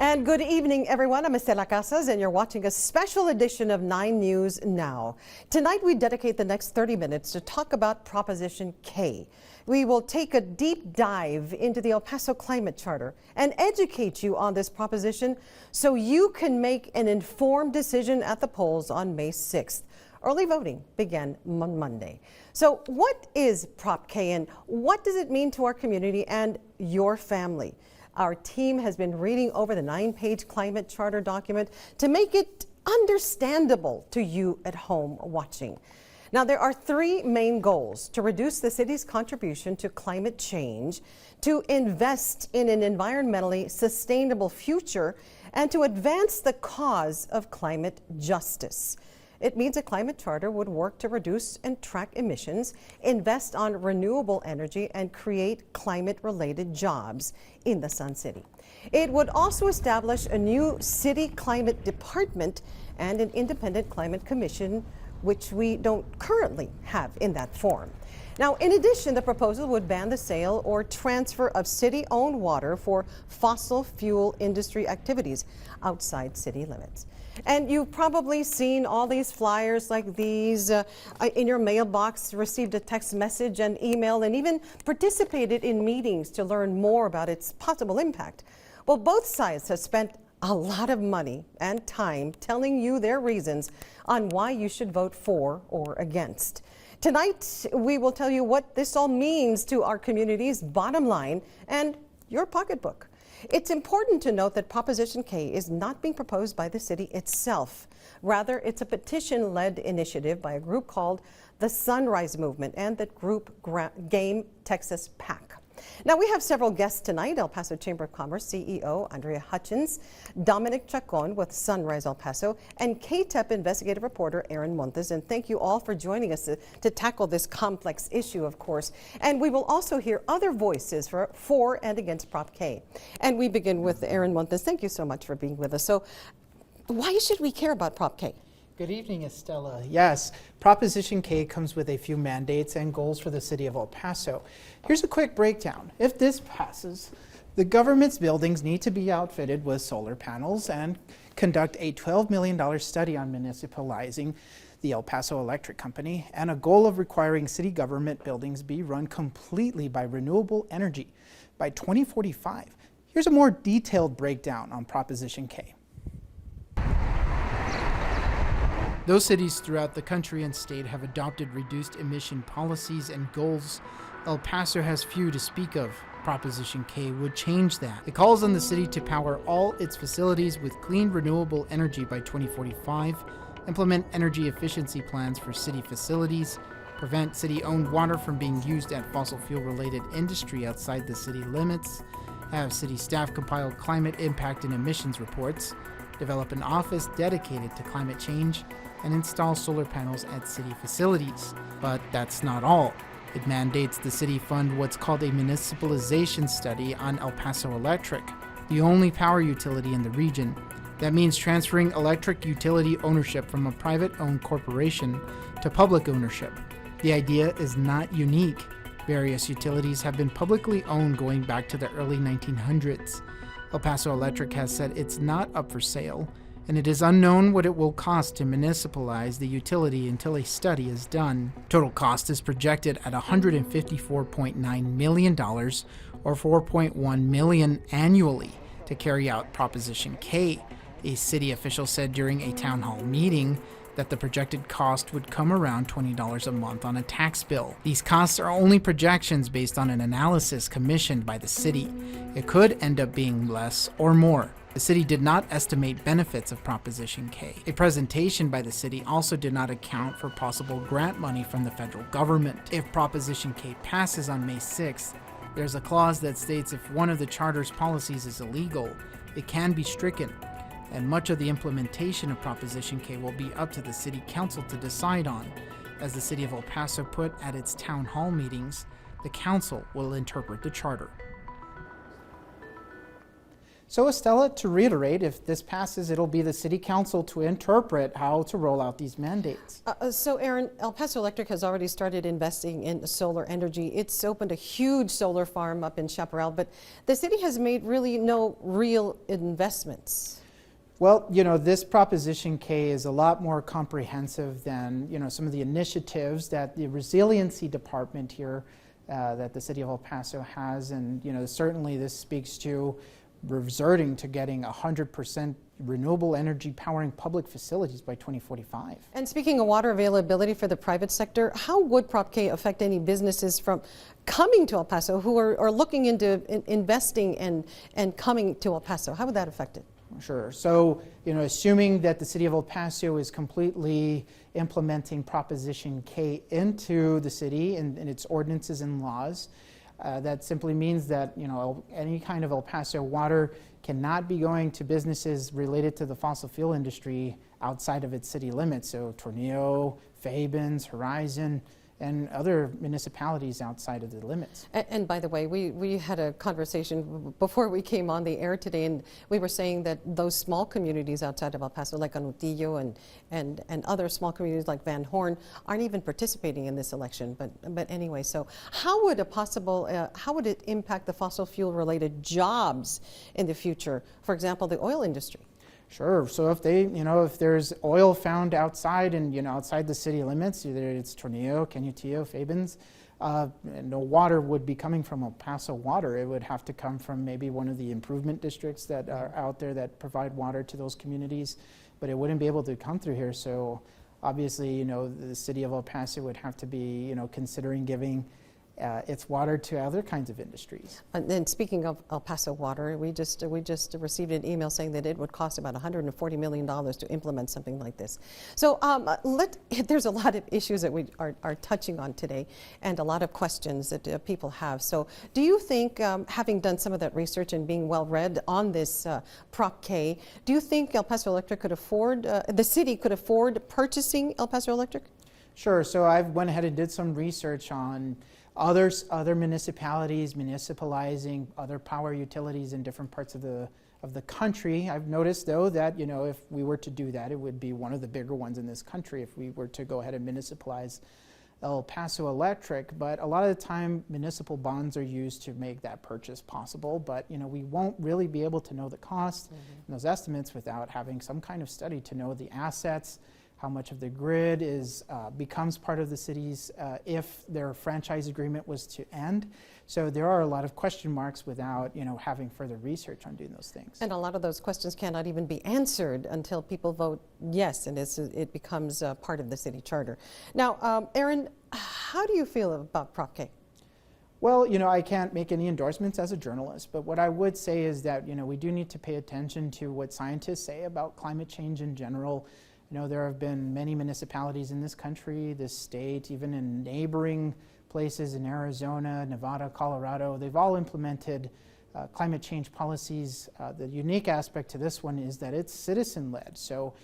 And good evening, everyone. I'm Estela Casas, and you're watching a special edition of 9 News Now. Tonight, we dedicate the next 30 minutes to talk about Proposition K. We will take a deep dive into the El Paso Climate Charter and educate you on this proposition so you can make an informed decision at the polls on May 6th. Early voting began on Monday. So what is Prop K and what does it mean to our community and your family? Our team has been reading over the 9-page climate charter document to make it understandable to you at home watching. Now, there are 3 main goals: to reduce the city's contribution to climate change, to invest in an environmentally sustainable future, and to advance the cause of climate justice. It means a climate charter would work to reduce and track emissions, invest on renewable energy, and create climate-related jobs in the Sun City. It would also establish a new city climate department and an independent climate commission, which we don't currently have in that form. Now, in addition, the proposal would ban the sale or transfer of city-owned water for fossil fuel industry activities outside city limits. And you've probably seen all these flyers like these in your mailbox, received a text message and email, and even participated in meetings to learn more about its possible impact. Well, both sides have spent a lot of money and time telling you their reasons on why you should vote for or against. Tonight, we will tell you what this all means to our community's bottom line and your pocketbook. It's important to note that Proposition K is not being proposed by the city itself. Rather, it's a petition-led initiative by a group called the Sunrise Movement and the group Game Texas PAC. Now, we have several guests tonight: El Paso Chamber of Commerce CEO Andrea Hutchins, Dominic Chacon with Sunrise El Paso, and KTEP investigative reporter Aaron Montes. And thank you all for joining us to tackle this complex issue, of course. And we will also hear other voices for and against Prop K. And we begin with Aaron Montes. Thank you so much for being with us. So why should we care about Prop K? Good evening, Estela. Yes, Proposition K comes with a few mandates and goals for the city of El Paso. Here's a quick breakdown. If this passes, the government's buildings need to be outfitted with solar panels and conduct a $12 million study on municipalizing the El Paso Electric Company, and a goal of requiring city government buildings be run completely by renewable energy by 2045. Here's a more detailed breakdown on Proposition K. Those cities throughout the country and state have adopted reduced emission policies and goals. El Paso has few to speak of. Proposition K would change that. It calls on the city to power all its facilities with clean renewable energy by 2045, implement energy efficiency plans for city facilities, prevent city-owned water from being used at fossil fuel-related industry outside the city limits, have city staff compile climate impact and emissions reports, develop an office dedicated to climate change, and install solar panels at city facilities. But that's not all. It mandates the city fund what's called a municipalization study on El Paso Electric, the only power utility in the region. That means transferring electric utility ownership from a private-owned corporation to public ownership. The idea is not unique. Various utilities have been publicly owned going back to the early 1900s. El Paso Electric has said it's not up for sale, and it is unknown what it will cost to municipalize the utility until a study is done. Total cost is projected at $154.9 million, or $4.1 million annually, to carry out Proposition K. A city official said during a town hall meeting that the projected cost would come around $20 a month on a tax bill. These costs are only projections based on an analysis commissioned by the city. It could end up being less or more. The city did not estimate benefits of Proposition K. A presentation by the city also did not account for possible grant money from the federal government. If Proposition K passes on May 6th, there's a clause that states if one of the charter's policies is illegal, it can be stricken. And much of the implementation of Proposition K will be up to the city council to decide on. As the city of El Paso put at its town hall meetings, the council will interpret the charter. So Estela, to reiterate, if this passes, it'll be the City Council to interpret how to roll out these mandates. So Aaron, El Paso Electric has already started investing in solar energy. It's opened a huge solar farm up in Chaparral, but the city has made really no real investments. Well, this Proposition K is a lot more comprehensive than, some of the initiatives that the Resiliency Department here that the City of El Paso has. And, certainly this speaks to reverting to getting 100% renewable energy powering public facilities by 2045. And speaking of water availability for the private sector, how would Prop K affect any businesses from coming to El Paso who are looking into investing and coming to El Paso? How would that affect it? Sure. So, assuming that the City of El Paso is completely implementing Proposition K into the city and its ordinances and laws, that simply means that any kind of El Paso water cannot be going to businesses related to the fossil fuel industry outside of its city limits. So Tornillo, Fabens, Horizon, and other municipalities outside of the limits. And by the way, we had a conversation before we came on the air today, and we were saying that those small communities outside of El Paso, like Anutillo and other small communities like Van Horn, aren't even participating in this election. But anyway, so how would how would it impact the fossil fuel related jobs in the future? For example, the oil industry. Sure. So if if there's oil found outside and outside the city limits, either it's Tornillo, Canutillo, Fabens, no water would be coming from El Paso water. It would have to come from maybe one of the improvement districts that are out there that provide water to those communities, but it wouldn't be able to come through here. So obviously, the city of El Paso would have to be, considering giving its water to other kinds of industries. And then speaking of El Paso water, we just received an email saying that it would cost about $140 million to implement something like this. So there's a lot of issues that we are touching on today and a lot of questions that people have. So do you think, having done some of that research and being well read on this Prop K, do you think El Paso Electric could afford, the city could afford purchasing El Paso Electric? Sure. So I went ahead and did some research on other municipalities municipalizing other power utilities in different parts of the country. I've noticed though that if we were to do that, it would be one of the bigger ones in this country if we were to go ahead and municipalize El Paso Electric. But a lot of the time municipal bonds are used to make that purchase possible, but we won't really be able to know the cost and those estimates without having some kind of study to know the assets, how much of the grid becomes part of the cities if their franchise agreement was to end. So there are a lot of question marks without having further research on doing those things. And a lot of those questions cannot even be answered until people vote yes, and it becomes part of the city charter. Now, Aaron, how do you feel about Prop K? Well, I can't make any endorsements as a journalist, but what I would say is that we do need to pay attention to what scientists say about climate change in general. There have been many municipalities in this country, this state, even in neighboring places in Arizona, Nevada, Colorado. They've all implemented climate change policies. The unique aspect to this one is that it's citizen-led, so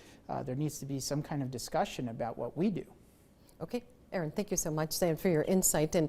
there needs to be some kind of discussion about what we do. Okay. Aaron, thank you so much, Sam, for your insight. And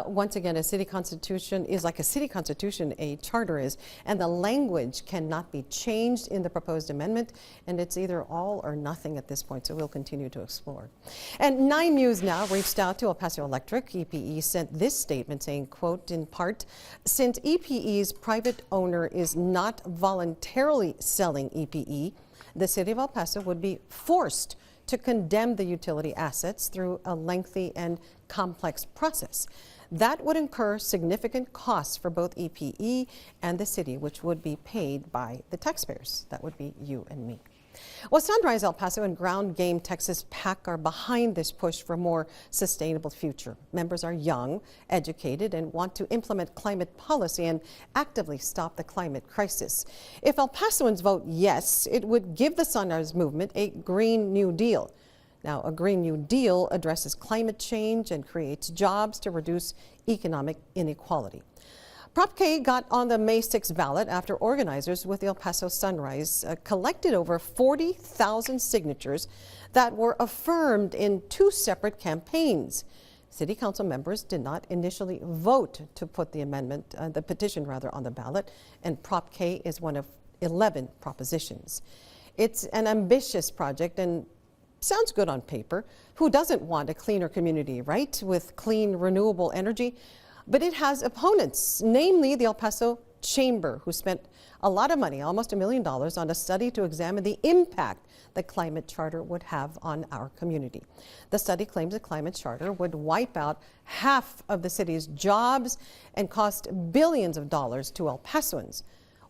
once again, a city constitution is like a city constitution, a charter is, and the language cannot be changed in the proposed amendment, and it's either all or nothing at this point, so we'll continue to explore. And 9 News now reached out to El Paso Electric. EPE sent this statement saying, quote, in part, since EPE's private owner is not voluntarily selling EPE, the city of El Paso would be forced to condemn the utility assets through a lengthy and complex process. That would incur significant costs for both EPE and the city, which would be paid by the taxpayers. That would be you and me. Well, Sunrise El Paso and Ground Game Texas PAC are behind this push for a more sustainable future. Members are young, educated, and want to implement climate policy and actively stop the climate crisis. If El Pasoans vote yes, it would give the Sunrise movement a Green New Deal. Now, a Green New Deal addresses climate change and creates jobs to reduce economic inequality. Prop K got on the May 6th ballot after organizers with the El Paso Sunrise collected over 40,000 signatures that were affirmed in 2 separate campaigns. City Council members did not initially vote to put the petition on the ballot, and Prop K is one of 11 propositions. It's an ambitious project and sounds good on paper. Who doesn't want a cleaner community, right? With clean, renewable energy. But it has opponents, namely the El Paso Chamber, who spent a lot of money, almost $1 million, on a study to examine the impact the climate charter would have on our community. The study claims the climate charter would wipe out half of the city's jobs and cost billions of dollars to El Pasoans.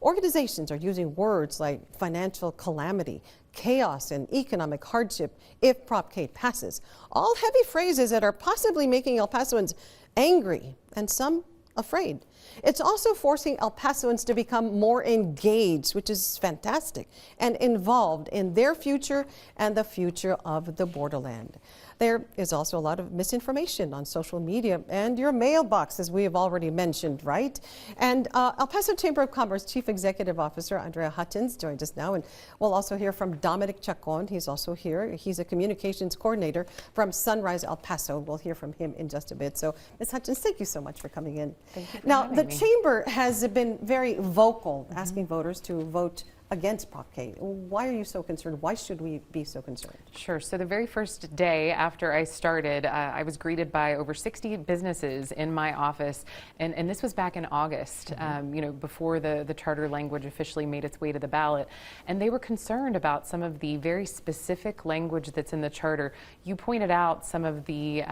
Organizations are using words like financial calamity, chaos, and economic hardship if Prop K passes. All heavy phrases that are possibly making El Pasoans angry and some afraid. It's also forcing El Pasoans to become more engaged, which is fantastic, and involved in their future and the future of the borderland. There is also a lot of misinformation on social media and your mailbox, as we have already mentioned, right? And El Paso Chamber of Commerce Chief Executive Officer Andrea Hutchins joins us now, and we'll also hear from Dominic Chacon. He's also here. He's a communications coordinator from Sunrise El Paso. We'll hear from him in just a bit. So, Ms. Hutchins, thank you so much for coming in. Thank you for now, having the me. Chamber has been very vocal, asking voters to vote against Prop K. Why are you so concerned? Why should we be so concerned? Sure. So the very first day after I started, I was greeted by over 60 businesses in my office, and this was back in August, before the charter language officially made its way to the ballot, and they were concerned about some of the very specific language that's in the charter. You pointed out some of the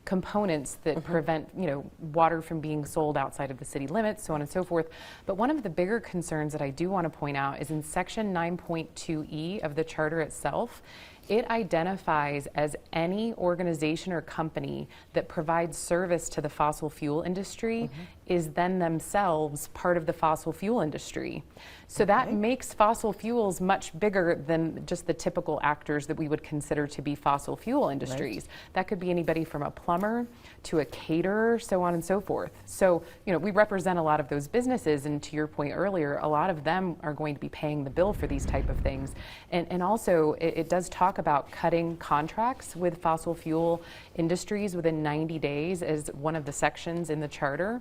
components that prevent, water from being sold outside of the city limits, so on and so forth. But one of the bigger concerns that I do want to point out is in section 9.2E of the charter itself. It identifies as any organization or company that provides service to the fossil fuel industry is then themselves part of the fossil fuel industry. So that makes fossil fuels much bigger than just the typical actors that we would consider to be fossil fuel industries. That could be anybody from a plumber to a caterer, so on and so forth. So, we represent a lot of those businesses, and to your point earlier, a lot of them are going to be paying the bill for these type of things. And also, it does talk about cutting contracts with fossil fuel industries within 90 days as one of the sections in the charter.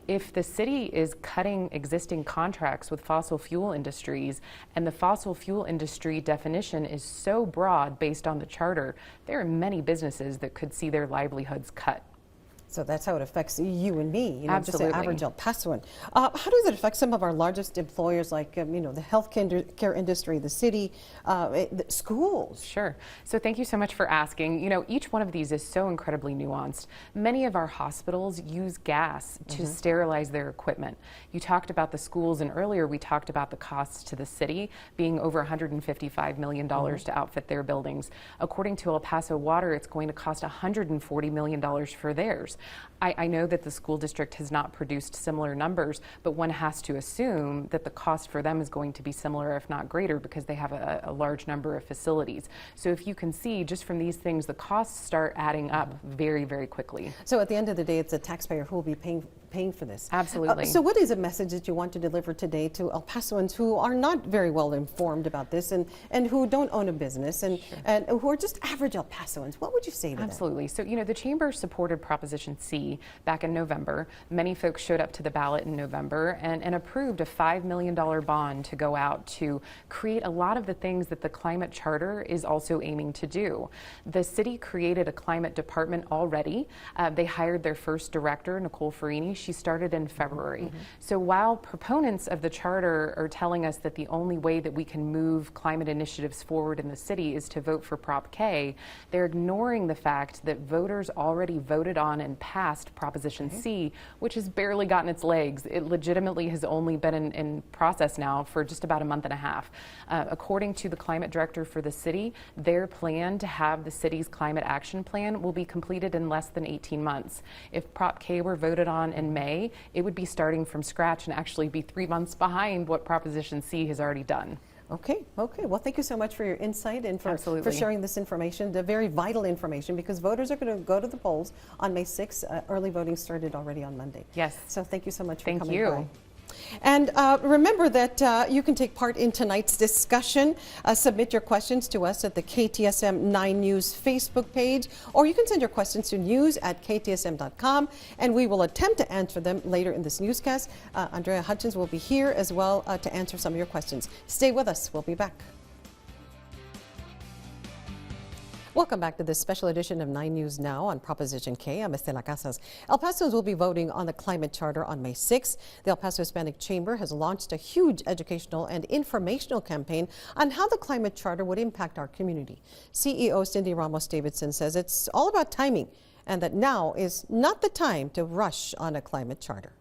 If the city is cutting existing contracts with fossil fuel industries, and the fossil fuel industry definition is so broad based on the charter, there are many businesses that could see their livelihoods cut. So that's how it affects you and me, Absolutely. just the average El Pasoan. How does it affect some of our largest employers like, the health care industry, the city, the schools? Sure. So thank you so much for asking. Each one of these is so incredibly nuanced. Many of our hospitals use gas to sterilize their equipment. You talked about the schools, and earlier we talked about the costs to the city being over $155 million to outfit their buildings. According to El Paso Water, it's going to cost $140 million for theirs. I know that the school district has not produced similar numbers, but one has to assume that the cost for them is going to be similar, if not greater, because they have a large number of facilities. So if you can see, just from these things, the costs start adding up very, very quickly. So at the end of the day, it's a taxpayer who will be paying for this. Absolutely. So what is a message that you want to deliver today to El Pasoans who are not very well informed about this and who don't own a business and who are just average El Pasoans? What would you say to them? Absolutely. So, the Chamber supported Proposition C back in November. Many folks showed up to the ballot in November and approved a $5 million bond to go out to create a lot of the things that the climate charter is also aiming to do. The city created a climate department already. They hired their first director, Nicole Farini. She started in February. So while proponents of the charter are telling us that the only way that we can move climate initiatives forward in the city is to vote for Prop K, they're ignoring the fact that voters already voted on and passed Proposition C, which has barely gotten its legs. It legitimately has only been in process now for just about a month and a half. According to the climate director for the city, their plan to have the city's climate action plan will be completed in less than 18 months. If Prop K were voted on in May, it would be starting from scratch and actually be 3 months behind what Proposition C has already done. Okay. Well, thank you so much for your insight and for sharing this information, the very vital information, because voters are going to go to the polls on May 6th. Early voting started already on Monday. Yes. So thank you so much for coming by. Thank you. And remember that you can take part in tonight's discussion. Submit your questions to us at the KTSM 9 News Facebook page, or you can send your questions to news@ktsm.com, and we will attempt to answer them later in this newscast. Andrea Hutchins will be here as well to answer some of your questions. Stay with us. We'll be back. Welcome back to this special edition of 9 News Now on Proposition K. I'm Estela Casas. El Paso's will be voting on the Climate Charter on May 6th. The El Paso Hispanic Chamber has launched a huge educational and informational campaign on how the Climate Charter would impact our community. CEO Cindy Ramos Davidson says it's all about timing and that now is not the time to rush on a climate charter.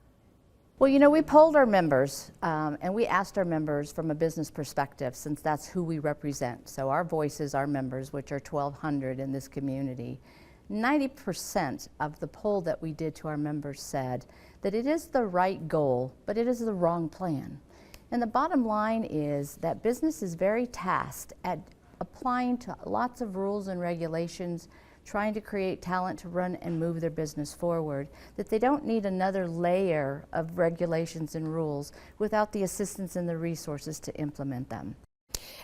Well, you know, we polled our members and we asked our members from a business perspective, since that's who we represent. So our voices, our members, which are 1,200 in this community, 90% of the poll that we did to our members said that it is the right goal, but it is the wrong plan. And the bottom line is that business is very tasked at applying to lots of rules and regulations, trying to create talent to run and move their business forward, that they don't need another layer of regulations and rules without the assistance and the resources to implement them.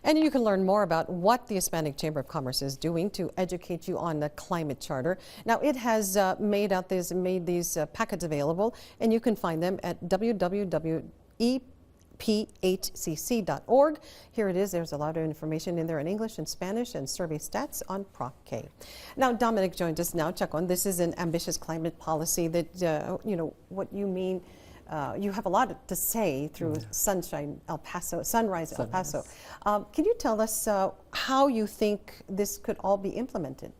And you can learn more about what the Hispanic Chamber of Commerce is doing to educate you on the Climate Charter. Now, it has made these packets available, and you can find them at www.ep.hcc.org. Here it is. There's a lot of information in there in English and Spanish and survey stats on Prop K. Now, Dominic joins us now. Chacon, this is an ambitious climate policy that, what you mean. You have a lot to say through Sunrise El Paso. Can you tell us how you think this could all be implemented?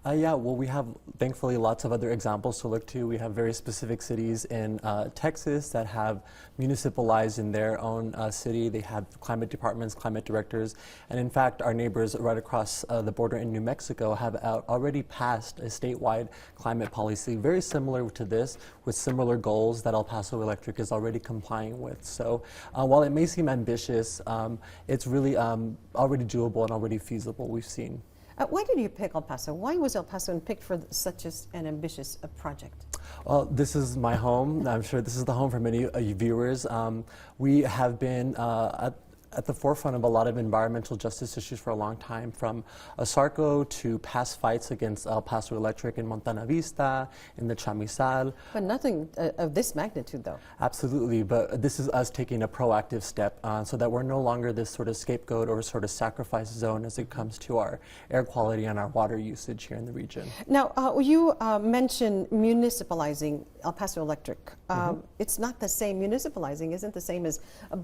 Yeah, well, we have thankfully lots of other examples to look to. We have very specific cities in Texas that have municipalized in their own city. They have climate departments, climate directors, and in fact, our neighbors right across the border in New Mexico have already passed a statewide climate policy very similar to this, with similar goals that El Paso Electric is already complying with. So while it may seem ambitious, it's really already doable and already feasible, we've seen. Why did you pick El Paso? Why was El Paso picked for such an ambitious project? Well, this is my home. I'm sure this is the home for many viewers. We have been at the forefront of a lot of environmental justice issues for a long time, from ASARCO to past fights against El Paso Electric in Montana Vista, in the Chamizal. But nothing of this magnitude, though. Absolutely, but this is us taking a proactive step so that we're no longer this sort of scapegoat or sort of sacrifice zone as it comes to our air quality and our water usage here in the region. Now, you mentioned municipalizing El Paso Electric. It's not the same. Municipalizing isn't the same as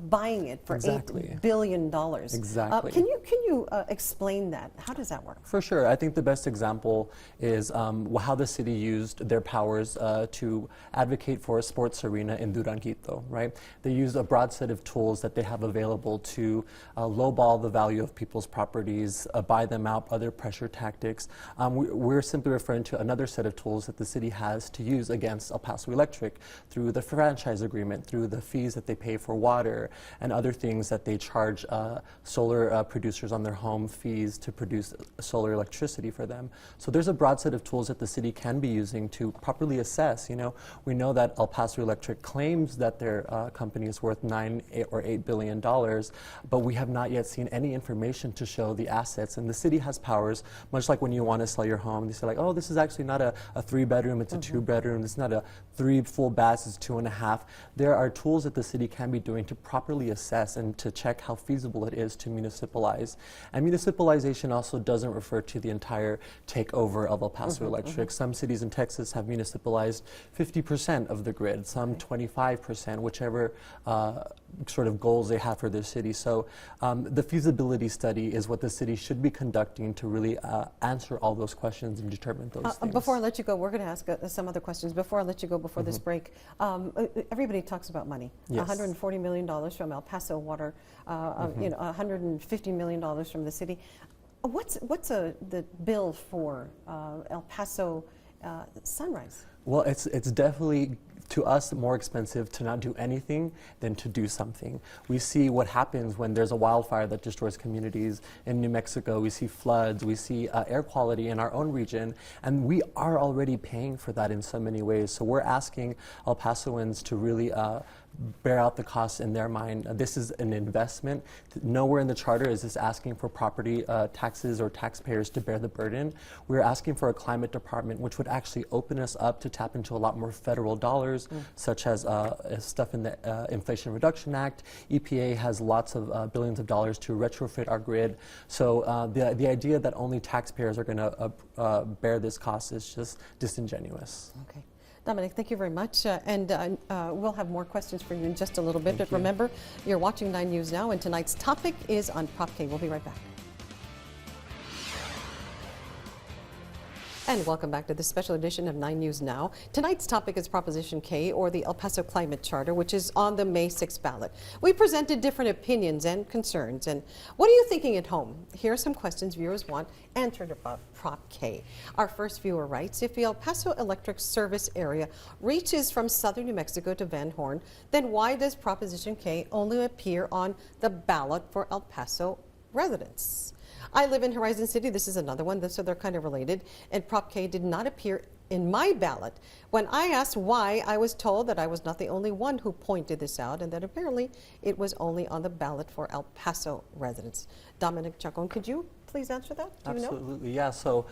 buying it for $8 billion. Exactly. Can you explain that? How does that work? For sure. I think the best example is how the city used their powers to advocate for a sports arena in Duranguito, right? They used a broad set of tools that they have available to lowball the value of people's properties, buy them out, other pressure tactics. We're simply referring to another set of tools that the city has to use against El Paso Electric through the franchise agreement, through the fees that they pay for water, and other things that they charge solar producers on their home fees to produce solar electricity for them. So there's a broad set of tools that the city can be using to properly assess. You know, we know that El Paso Electric claims that their company is worth $9 or $8 billion, but we have not yet seen any information to show the assets. And the city has powers, much like when you want to sell your home, they say like, oh, this is actually not a 3-bedroom, it's a 2-bedroom. It's not a 3 full baths, it's 2.5. There are tools that the city can be doing to properly assess and to check how feasible it is to municipalize. And municipalization also doesn't refer to the entire takeover of El Paso Electric. Some cities in Texas have municipalized 50% of the grid, some 25%, whichever sort of goals they have for their city. So the feasibility study is what the city should be conducting to really answer all those questions and determine those things. Before I let you go, we're going to ask some other questions. Before I let you go, before this break, everybody talks about money. Yes. $140 million from El Paso Water, $150 million from the city. What's the bill for El Paso Sunrise? Well, it's definitely, to us, more expensive to not do anything than to do something. We see what happens when there's a wildfire that destroys communities in New Mexico. We see floods, we see air quality in our own region, and we are already paying for that in so many ways. So we're asking El Pasoans to really bear out the costs in their mind. This is an investment. Nowhere in the charter is this asking for property taxes or taxpayers to bear the burden. We're asking for a climate department which would actually open us up to tap into a lot more federal dollars, such as stuff in the Inflation Reduction Act. EPA has lots of billions of dollars to retrofit our grid. So the idea that only taxpayers are going to bear this cost is just disingenuous. Okay. Dominic, thank you very much. We'll have more questions for you in just a little bit. But remember, you're watching 9 News Now, and tonight's topic is on Prop K. We'll be right back. And welcome back to this special edition of 9 News Now. Tonight's topic is Proposition K, or the El Paso Climate Charter, which is on the May 6th ballot. We presented different opinions and concerns. And what are you thinking at home? Here are some questions viewers want answered about Prop K. Our first viewer writes, if the El Paso electric service area reaches from southern New Mexico to Van Horn, then why does Proposition K only appear on the ballot for El Paso residents? I live in Horizon City. This is another one, so they're kind of related. And Prop K did not appear in my ballot. When I asked why, I was told that I was not the only one who pointed this out and that apparently it was only on the ballot for El Paso residents. Dominic Chacon, could you please answer that? Do you know? Absolutely, yeah. So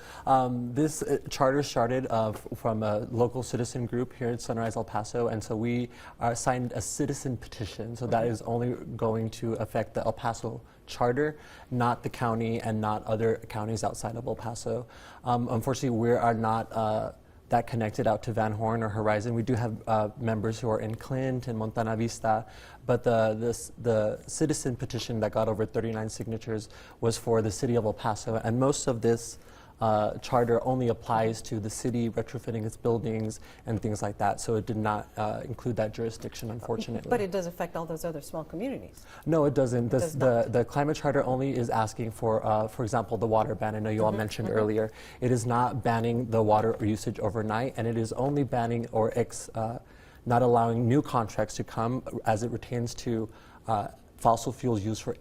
this charter started from a local citizen group here in Sunrise, El Paso, and so we signed a citizen petition. So that is only going to affect the El Paso charter, not the county and not other counties outside of El Paso. Unfortunately, we are not that connected out to Van Horn or Horizon. We do have members who are in Clint and Montana Vista, but the citizen petition that got over 39 signatures was for the city of El Paso, and most of this charter only applies to the city retrofitting its buildings and things like that, so it did not include that jurisdiction, unfortunately. But it does affect all those other small communities. No, it doesn't. The climate charter only is asking for example, the water ban. I know you all mentioned earlier. It is not banning the water usage overnight, and it is only banning or not allowing new contracts to come as it pertains to fossil fuels used for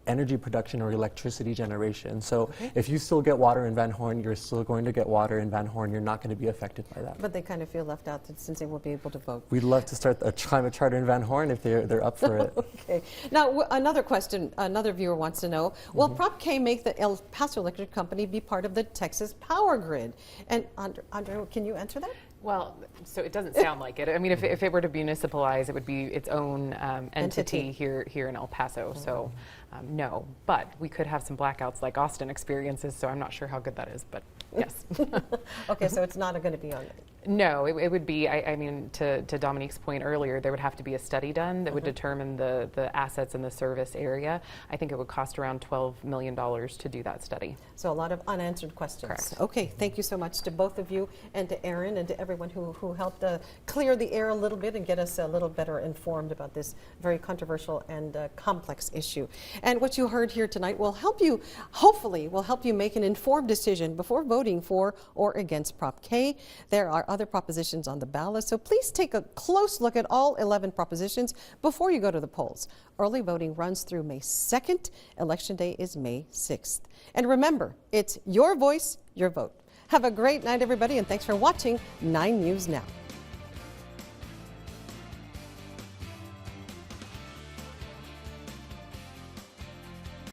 energy production or electricity generation. So if you still get water in Van Horn, you're still going to get water in Van Horn. You're not going to be affected by that. But they kind of feel left out since they won't be able to vote. We'd love to start a climate charter in Van Horn if they're up for it. Okay. Now, another question, another viewer wants to know, will Prop K make the El Paso Electric Company be part of the Texas power grid? And Andre, can you answer that? Well, so it doesn't sound like it. I mean, if it were to municipalize, it would be its own entity here in El Paso. So no, but we could have some blackouts like Austin experiences, so I'm not sure how good that is, but yes. Okay, so it's not going to be on it. No, it would be, I mean, to Dominique's point earlier, there would have to be a study done that would determine the assets in the service area. I think it would cost around $12 million to do that study. So a lot of unanswered questions. Correct. Okay, thank you so much to both of you and to Aaron and to everyone who helped clear the air a little bit and get us a little better informed about this very controversial and complex issue. And what you heard here tonight will help you, hopefully, will help you make an informed decision before voting for or against Prop K. There are other propositions on the ballot, so please take a close look at all 11 propositions before you go to the polls. Early voting runs through May 2nd. Election day is May 6th. And remember, it's your voice, your vote. Have a great night, everybody, and thanks for watching 9 News Now.